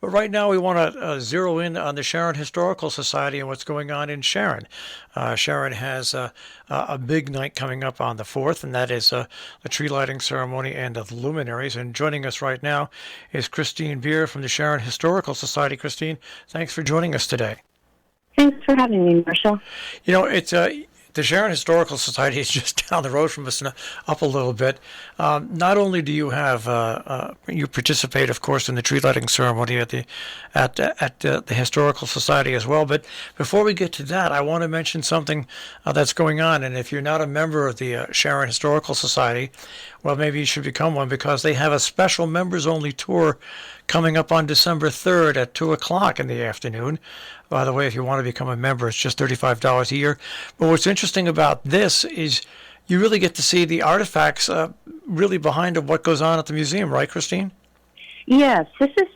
But right now, we want to zero in on the Sharon Historical Society and what's going on in Sharon. Sharon has a big night coming up on the 4th, and that is the tree lighting ceremony and the luminaries. And joining us right now is Christine Beer from the Sharon Historical Society. Christine, thanks for joining us today. Thanks for having me, Marshall. You know, it's the Sharon Historical Society is just down the road from us, up a little bit. Not only do you have you participate, of course, in the tree lighting ceremony at the Historical Society as well. But before we get to that, I want to mention something that's going on. And if you're not a member of the Sharon Historical Society, well, maybe you should become one, because they have a special members-only tour coming up on December 3rd at 2 o'clock in the afternoon. By the way, if you want to become a member, it's just $35 a year. But what's interesting about this is you really get to see the artifacts really behind what goes on at the museum, right, Christine? Yes, this is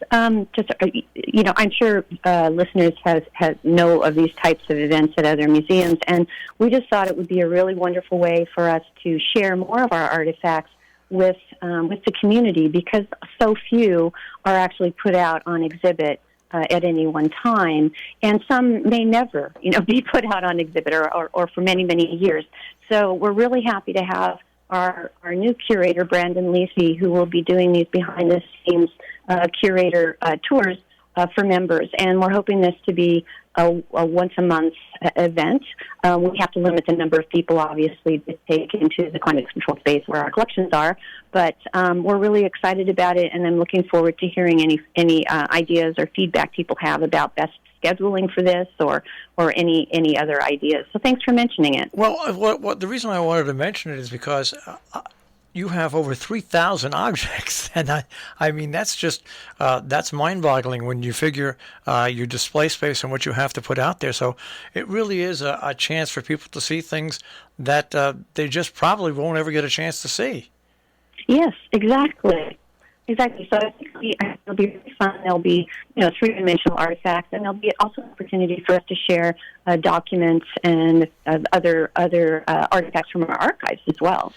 just, I'm sure listeners know of these types of events at other museums, and we just thought it would be a really wonderful way for us to share more of our artifacts with the community, because so few are actually put out on exhibit at any one time, and some may never, be put out on exhibit or for many, many years. So we're really happy to have our new curator, Brandon Lisi, who will be doing these behind-the-scenes curator tours for members, and we're hoping this to be a once-a-month event. We have to limit the number of people, obviously, to take into the climate-controlled space where our collections are, but we're really excited about it, and I'm looking forward to hearing any ideas or feedback people have about best scheduling for this or any other ideas. So thanks for mentioning it. Well, the reason I wanted to mention it is because you have over 3,000 objects, and I mean that's just that's mind-boggling when you figure your display space and what you have to put out there. So it really is a chance for people to see things that they just probably won't ever get a chance to see. Yes, exactly. Exactly. So I think it'll be really fun. There'll be, three-dimensional artifacts, and there'll be also an opportunity for us to share documents and other artifacts from our archives as well.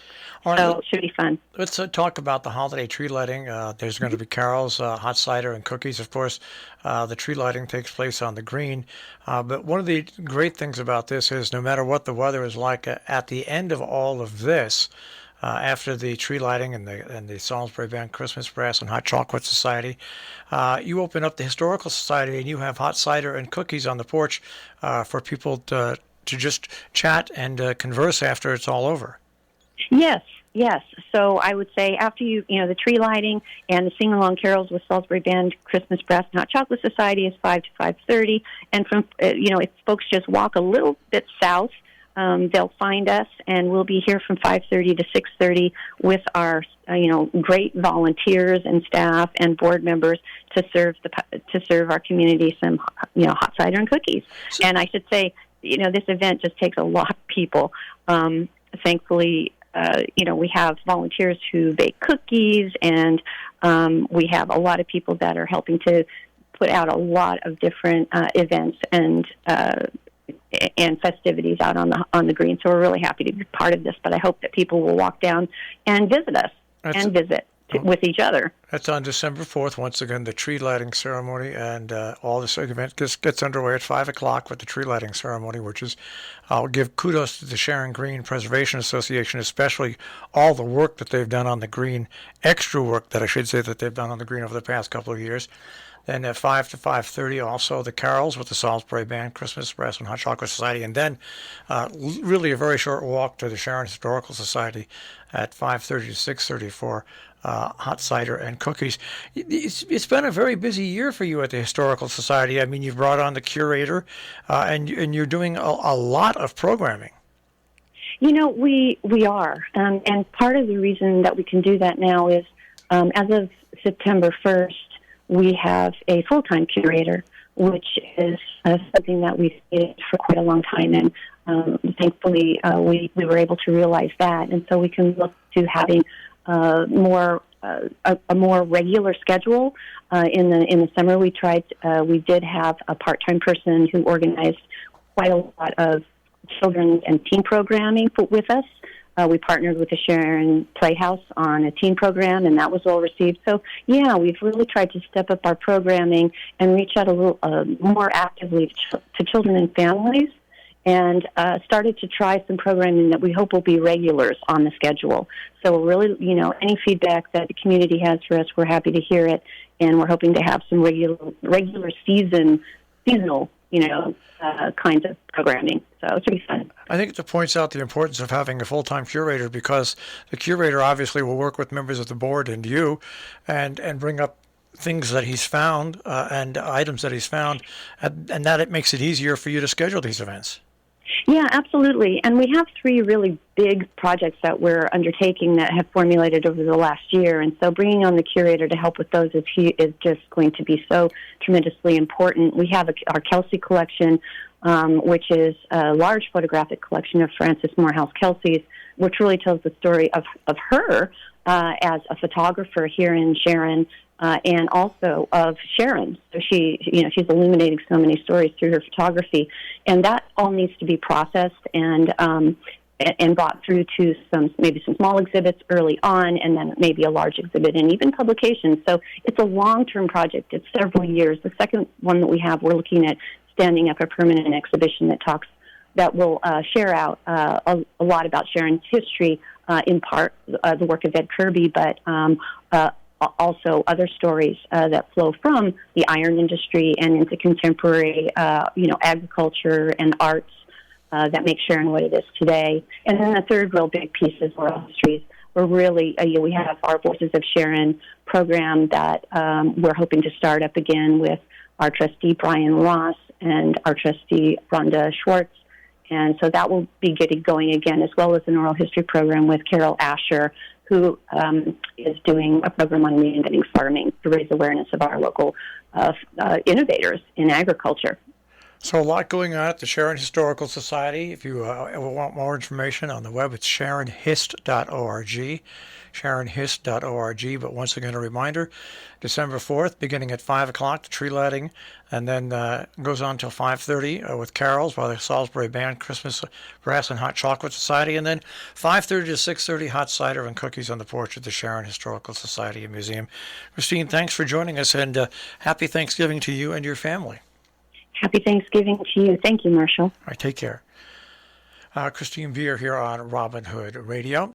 Right, so it should be fun. Let's talk about the holiday tree lighting. There's going to be carols, hot cider, and cookies. Of course, the tree lighting takes place on the green. But one of the great things about this is no matter what the weather is like, at the end of all of this, after the tree lighting and the Salisbury Band Christmas Brass and Hot Chocolate Society, you open up the Historical Society and you have hot cider and cookies on the porch for people to just chat and converse after it's all over. Yes. So I would say after the tree lighting and the sing-along carols with Salisbury Band Christmas Brass and Hot Chocolate Society is 5 to 5:30, and from if folks just walk a little bit south, they'll find us, and we'll be here from 5:30 to 6:30 with our great volunteers and staff and board members to serve our community some hot cider and cookies. And I should say this event just takes a lot of people. Thankfully, we have volunteers who bake cookies, and we have a lot of people that are helping to put out a lot of different events and festivities out on the green. So we're really happy to be part of this, but I hope that people will walk down and visit us with each other. That's on December 4th. Once again, the tree lighting ceremony, and all this event gets underway at 5 o'clock with the tree lighting ceremony, which is, I'll give kudos to the Sharon Green Preservation Association, especially all the work that they've done on the green, extra work that I should say that they've done on the green over the past couple of years. Then at 5 to 5:30, also the carols with the Salisbury Band Christmas Brass and Hot Chocolate Society, and then really a very short walk to the Sharon Historical Society at 5:30 to 6:30 for hot cider and cookies. It's been a very busy year for you at the Historical Society. I mean, you've brought on the curator, and you're doing a lot of programming. We are, and part of the reason that we can do that now is as of September 1st, we have a full-time curator, which is something that we've needed for quite a long time, and thankfully we were able to realize that, and so we can look to having a more regular schedule. In the summer, we did have a part-time person who organized quite a lot of children's and teen programming with us We partnered with the Sharon Playhouse on a teen program, and that was well received. So, yeah, we've really tried to step up our programming and reach out a little more actively to children and families, and started to try some programming that we hope will be regulars on the schedule. So we're really, any feedback that the community has for us, we're happy to hear it, and we're hoping to have some regular seasonal, kinds of programming. So it's pretty fun. I think it points out the importance of having a full-time curator, because the curator obviously will work with members of the board and you and bring up things that he's found and items that he's found, and that it makes it easier for you to schedule these events. Yeah, absolutely. And we have 3 really big projects that we're undertaking that have formulated over the last year. And so bringing on the curator to help with those is just going to be so tremendously important. We have our Kelsey collection, which is a large photographic collection of Frances Morehouse Kelsey's, which really tells the story of her as a photographer here in Sharon, and also of Sharon. So she's illuminating so many stories through her photography, and that all needs to be processed and brought through to maybe some small exhibits early on, and then maybe a large exhibit and even publications. So it's a long-term project. It's several years. The second one that we have, we're looking at standing up a permanent exhibition that will share out a lot about Sharon's history, in part the work of Ed Kirby, but also other stories that flow from the iron industry and into contemporary, agriculture and arts that make Sharon what it is today. And then the third real big piece is oral histories. We're really, we have our Voices of Sharon program that we're hoping to start up again with our trustee Brian Ross and our trustee Rhonda Schwartz. And so that will be getting going again, as well as an oral history program with Carol Asher, who is doing a program on reinventing farming to raise awareness of our local innovators in agriculture. So a lot going on at the Sharon Historical Society. If you want more information on the web, it's sharonhist.org, sharonhist.org. But once again, a reminder, December 4th, beginning at 5 o'clock, the tree lighting, and then goes on till 5:30 with carols by the Salisbury Band Christmas Brass and Hot Chocolate Society, and then 5:30 to 6:30, hot cider and cookies on the porch at the Sharon Historical Society and Museum. Christine, thanks for joining us, and happy Thanksgiving to you and your family. Happy Thanksgiving to you. Thank you, Marshall. All right, take care. Christine Beer here on Robin Hood Radio.